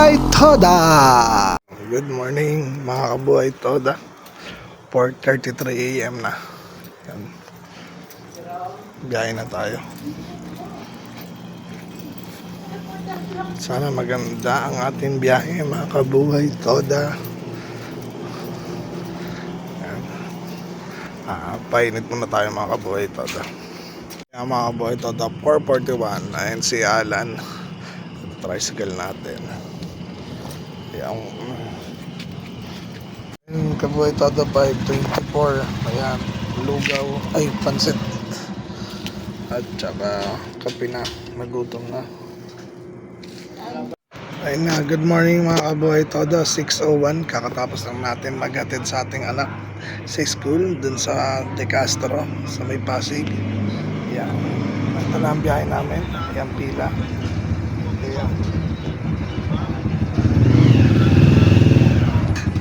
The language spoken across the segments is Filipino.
Kabuhay Toda! Good morning mga Kabuhay Toda. 4:33 AM na. Yan. Biyahe na tayo. Sana maganda ang ating biyahe mga Kabuhay Toda. Yan. Painit muna tayo mga Kabuhay Toda. Yan mga Kabuhay Toda, 4:41. Ayan si Alan. Tricycle natin. Yung Kabuhay Toda 5:24. Ayan, lugaw, ay pansit at saka kape na, nagutom na. Ayun na, good morning mga Kabuhay Toda. 6:01, kakatapos lang natin maghatid sa ating anak sa school dun sa De Castro sa may Pasig. Ayan, ito na ang biyahe namin. Ayan, pila.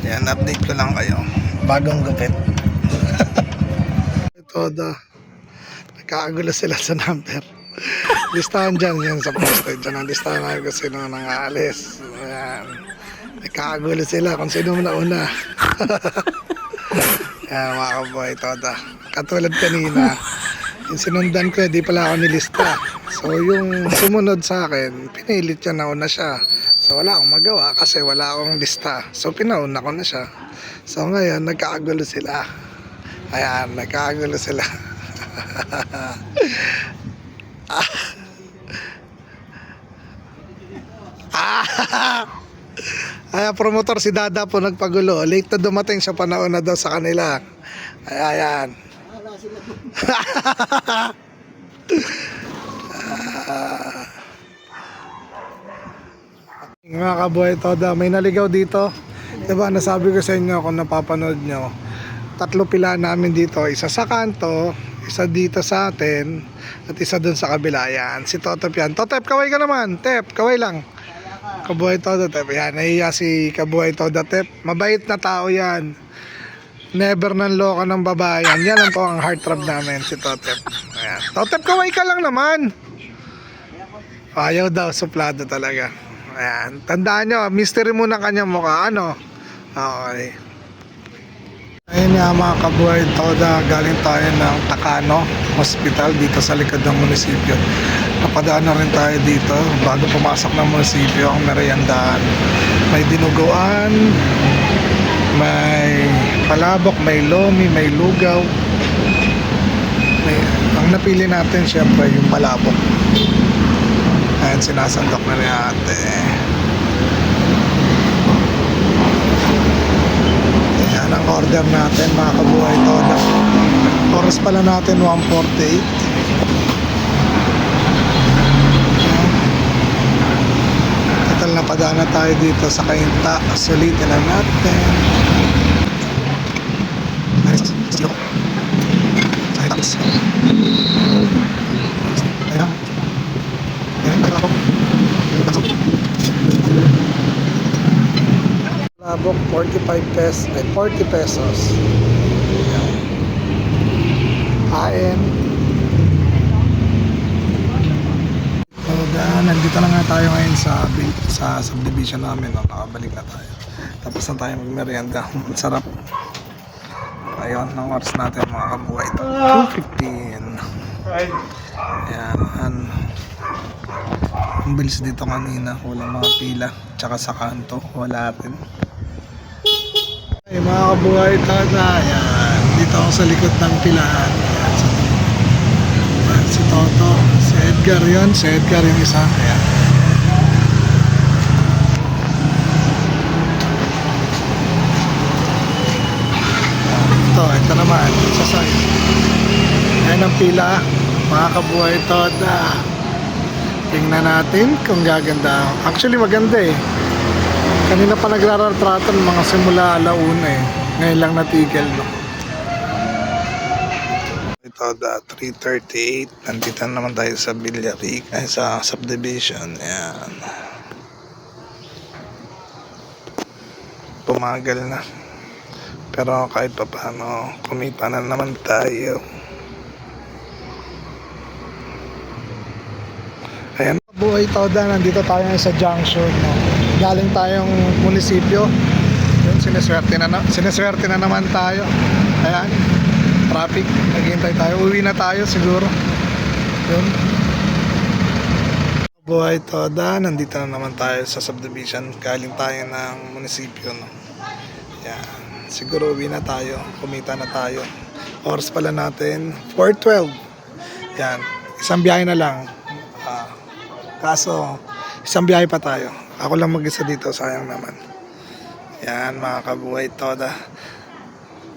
Yan, update ko lang kayo. Bagong gupit. Toda. Nagkakagulo sila sa number. Listahan dyan yan sa poster. Dyan ang listahan namin kung sino nang aalis. Ayan. Nagkakagulo sila kung sino na una. Yan mga Kabuhay Toda. Katulad kanina, yung sinundan ko, di pala ako nilista. So yung sumunod sa akin, pinilit niya na una siya. So wala akong magawa kasi wala akong lista. So pinauna ko na siya. So ngayon nagkakagulo sila. Ayan, nagkakagulo sila. Ayan, promotor si Dada po nagpagulo. Late na dumating siya, panauna daw sa kanila. Ayan. Mga Kabuhay Toda, may naligaw dito. Diba, nasabi ko sa inyo kung napapanood nyo. 3 pila namin dito. Isa sa kanto, isa dito sa atin, at isa dun sa kabila. Yan, si Totep yan. Totep, kaway ka naman. Tep, kaway lang. Kabuhay Toda, Tep. Yan, nahiya si Kabuhay Toda, Tep. Mabait na tao yan. Never nang loko ng babae. Yan lang po ang heartthrob namin, si Totep. Ayan. Totep, kaway ka lang naman. Ayaw daw, suplado talaga. Ayan. Tandaan nyo, mystery muna kanyang mukha. Ano? Okay. Ayun nga mga Kabuhay Toda, galing tayo ng Takano Hospital dito sa likod ng munisipyo. Napadaan na rin tayo dito bago pumasok ng munisipyo ang meriendahan. May dinuguan, may palabok, may lomi, may lugaw. Ang napili natin syempre yung palabok. Ayan, sinasandok na ni ate. Ayan ang order natin mga Kabuhay Toda. Oras pala natin 1:48. Total na padana tayo dito sa Kainta. Sulitin na natin. Nice. Let's go. Nice. Ayan. Labok 45 pesos, 40 pesos. Kain. Nandito na nga tayo ngayon sa subdivision namin, no? Nakabalik na tayo. Tapos na tayo magmerienda. Sarap. Ayun, ang oras natin mga Kabuhay ito. 2:15. Ayan. Ang bilis dito kanina, walang mga pila. Tsaka sa kanto, wala rin. Ay mga Kabuhay Toda, ayan. Dito ako sa likod ng pilahan. Ayan, si Toto, si Edgar yun. Si Edgar yung isa. Ayan. Ito naman, sa side. Ayan ang pila, mga Kabuhay Toda. Tingnan natin kung gaganda. Actually maganda eh. Kanina pa nagraratratan mga simula alauna eh. Ngayon lang natigil, no? Ito da 3:38. Nandito naman tayo sa Villaric, ay sa subdivision. Ayan. Pumagal na. Pero kahit pa paano, kumita na naman tayo. Ayan. kabuhay Toda, nandito tayo ngayon sa junction, no? Galing tayong munisipyo. Yun, sineswerte na naman tayo. Ayan, traffic, naghihintay tayo. Uwi na tayo siguro. Yun. Kabuhay Toda, nandito na naman tayo sa subdivision. Galing tayo ng munisipyo, no? Ayan, siguro uwi na tayo. Kumita na tayo. Oras pala natin 4:12. Yan, isang biyahe na lang. Kaso, isang biyahe pa tayo. Ako lang mag-isa dito, sayang naman. Yan, mga kabuhay Toda.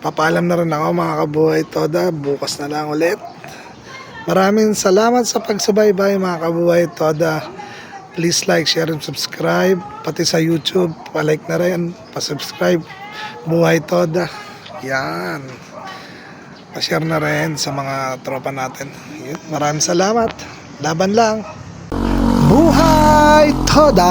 Papaalam na rin ako, mga kabuhay Toda. Bukas na lang ulit. Maraming salamat sa pagsubaybay, mga kabuhay Toda. Please like, share, and subscribe. Pati sa YouTube, palike na rin, pasubscribe. Buhay Toda. Yan. Pa-share na rin sa mga tropa natin. Yun. Maraming salamat. Laban lang. Buhay Toda!